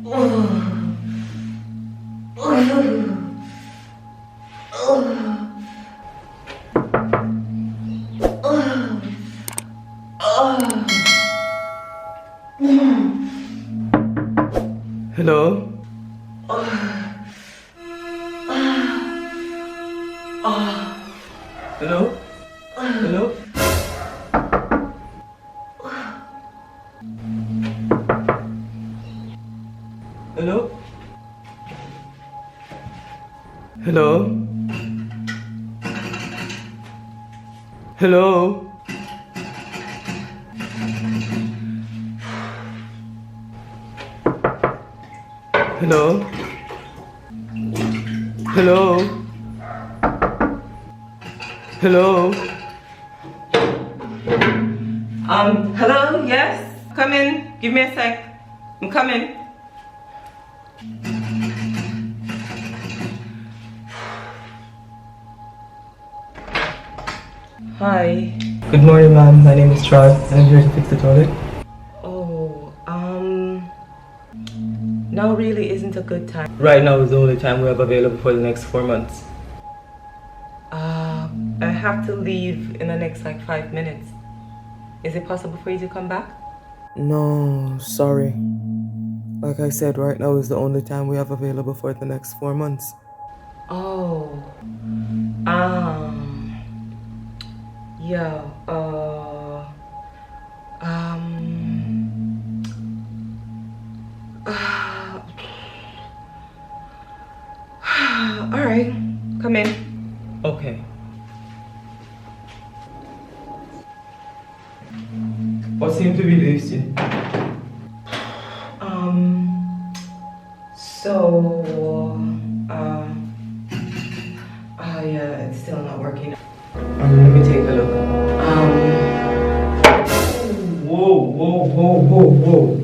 Hello? Hello? Hello? Hello? Hello? Hello? Hello? Hello? Hello? Hello? Yes? Come in. Give me a sec. I'm coming. Hi. Good morning, ma'am. My name is Troy. I'm here to fix the toilet. Oh, now really isn't a good time. Right now is the only time we have available for the next 4 months. I have to leave in the next like 5 minutes. Is it possible for you to come back? No, sorry. Like I said, right now is the only time we have available for the next 4 months. Oh, yeah, all right, come in. Okay. What seems to be the issue? Yeah, it's still not working. Let me take a look. Whoa, whoa, whoa, whoa, whoa.